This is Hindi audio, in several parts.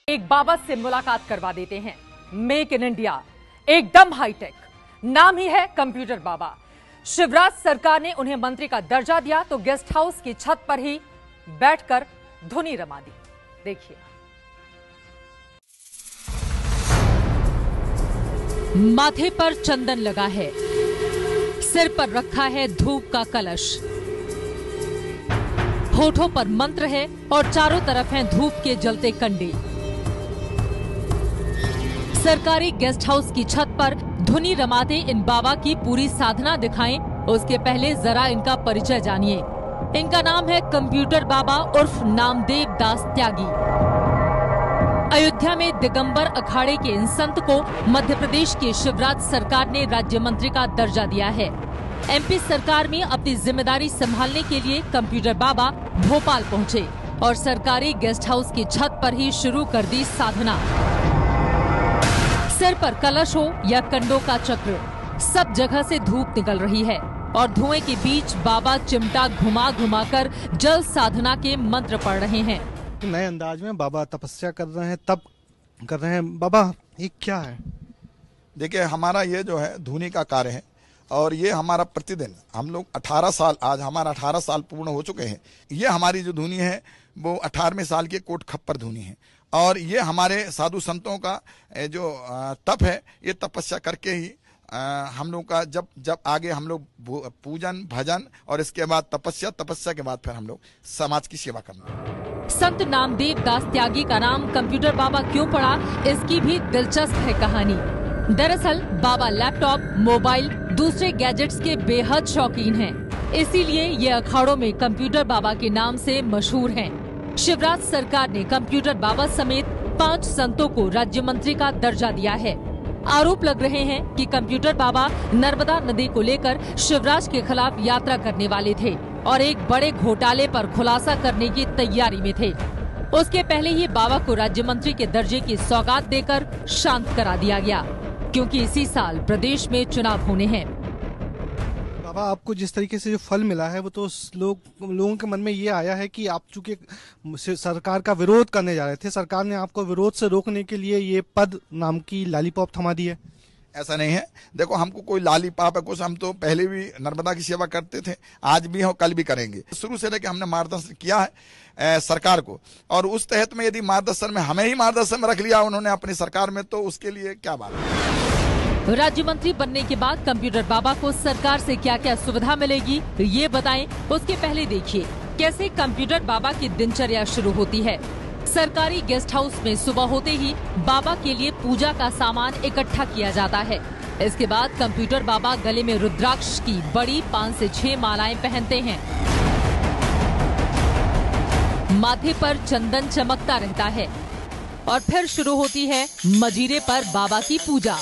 एक बाबा से मुलाकात करवा देते हैं। मेक इन इंडिया, एकदम हाईटेक, नाम ही है कंप्यूटर बाबा। शिवराज सरकार ने उन्हें मंत्री का दर्जा दिया तो गेस्ट हाउस की छत पर ही बैठकर धुनी रमा दी। देखिए, माथे पर चंदन लगा है, सिर पर रखा है धूप का कलश, होठों पर मंत्र है और चारों तरफ हैं धूप के जलते कंडे। सरकारी गेस्ट हाउस की छत पर धुनी रमाते इन बाबा की पूरी साधना दिखाएं, उसके पहले जरा इनका परिचय जानिए। इनका नाम है कंप्यूटर बाबा उर्फ नामदेव दास त्यागी। अयोध्या में दिगंबर अखाड़े के इन संत को मध्य प्रदेश की शिवराज सरकार ने राज्य मंत्री का दर्जा दिया है। एमपी सरकार में अपनी जिम्मेदारी संभालने के लिए कंप्यूटर बाबा भोपाल पहुंचे और सरकारी गेस्ट हाउस की छत पर ही शुरू कर दी साधना। सिर पर कलश हो या कंडों का चक्र, सब जगह से धूप निकल रही है और धुएं के बीच बाबा चिमटा घुमा घुमा कर जल साधना के मंत्र पढ़ रहे हैं। नए अंदाज में बाबा तपस्या कर रहे हैं, तप कर रहे हैं। बाबा ये क्या है? देखिए, हमारा ये जो है धुनी का कार्य है और ये हमारा प्रतिदिन, हम लोग 18 साल, आज हमारा 18 साल पूर्ण हो चुके हैं। ये हमारी जो धुनी है वो 18वें साल की कोट खप्पर धुनी है और ये हमारे साधु संतों का जो तप है, ये तपस्या करके ही हम लोग का जब आगे हम लोग पूजन भजन और इसके बाद तपस्या के बाद फिर हम लोग समाज की सेवा करना। संत नामदेव दास त्यागी का नाम कंप्यूटर बाबा क्यों पड़ा, इसकी भी दिलचस्प है कहानी। दरअसल बाबा लैपटॉप, मोबाइल, दूसरे गैजेट्स के बेहद शौकीन हैं। इसीलिए ये अखाड़ों में कंप्यूटर बाबा के नाम से मशहूर हैं। शिवराज सरकार ने कंप्यूटर बाबा समेत 5 संतों को राज्य मंत्री का दर्जा दिया है। आरोप लग रहे हैं कि कंप्यूटर बाबा नर्मदा नदी को लेकर शिवराज के खिलाफ यात्रा करने वाले थे और एक बड़े घोटाले पर खुलासा करने की तैयारी में थे। उसके ही ये बाबा को राज्य मंत्री के दर्जे की सौगात देकर शांत करा दिया गया, क्योंकि इसी साल प्रदेश में चुनाव होने हैं। बाबा, आपको जिस तरीके से जो फल मिला है वो तो लोगों के मन में ये आया है कि आप चूंकि सरकार का विरोध करने जा रहे थे, सरकार ने आपको विरोध से रोकने के लिए ये पद नाम की लॉलीपॉप थमा दी है। ऐसा नहीं है। देखो, हमको कोई लॉलीपॉप है कुछ, हम तो पहले भी नर्मदा की सेवा करते थे, आज भी हो, कल भी करेंगे। शुरू से लेकर हमने मार्गदर्शन किया है सरकार को, और उस तहत में यदि मार्गदर्शन में हमें ही मार्गदर्शन में रख लिया उन्होंने अपनी सरकार में, तो उसके लिए क्या बात है। राज्य मंत्री बनने के बाद कंप्यूटर बाबा को सरकार से क्या क्या सुविधा मिलेगी, ये बताएं। उसके पहले देखिए कैसे कंप्यूटर बाबा की दिनचर्या शुरू होती है। सरकारी गेस्ट हाउस में सुबह होते ही बाबा के लिए पूजा का सामान इकट्ठा किया जाता है। इसके बाद कंप्यूटर बाबा गले में रुद्राक्ष की बड़ी 5 से 6 मालाएं पहनते हैं। माथे पर चंदन चमकता रहता है और फिर शुरू होती है मजीरे पर बाबा की पूजा।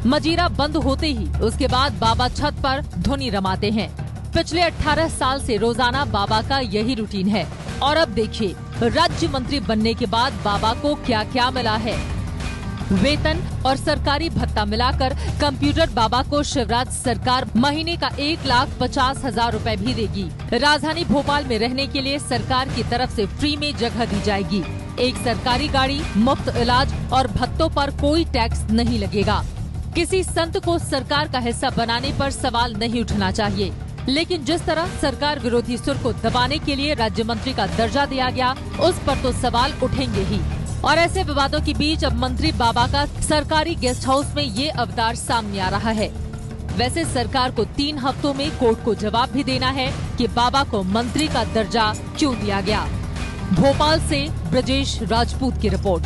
मजीरा बंद होते ही उसके बाद बाबा छत पर धुनी रमाते हैं। पिछले 18 साल से रोजाना बाबा का यही रूटीन है। और अब देखिए राज्य मंत्री बनने के बाद बाबा को क्या क्या मिला है। वेतन और सरकारी भत्ता मिलाकर कंप्यूटर बाबा को शिवराज सरकार महीने का 1,50,000 रुपए भी देगी। राजधानी भोपाल में रहने के लिए सरकार की तरफ से फ्री में जगह दी जाएगी। एक सरकारी गाड़ी, मुफ्त इलाज और भत्तों पर कोई टैक्स नहीं लगेगा। किसी संत को सरकार का हिस्सा बनाने पर सवाल नहीं उठना चाहिए, लेकिन जिस तरह सरकार विरोधी सुर को दबाने के लिए राज्य मंत्री का दर्जा दिया गया, उस पर तो सवाल उठेंगे ही। और ऐसे विवादों के बीच अब मंत्री बाबा का सरकारी गेस्ट हाउस में ये अवतार सामने आ रहा है। वैसे सरकार को 3 हफ्तों में कोर्ट को जवाब भी देना है कि बाबा को मंत्री का दर्जा क्यों दिया गया। भोपाल से ब्रजेश राजपूत की रिपोर्ट।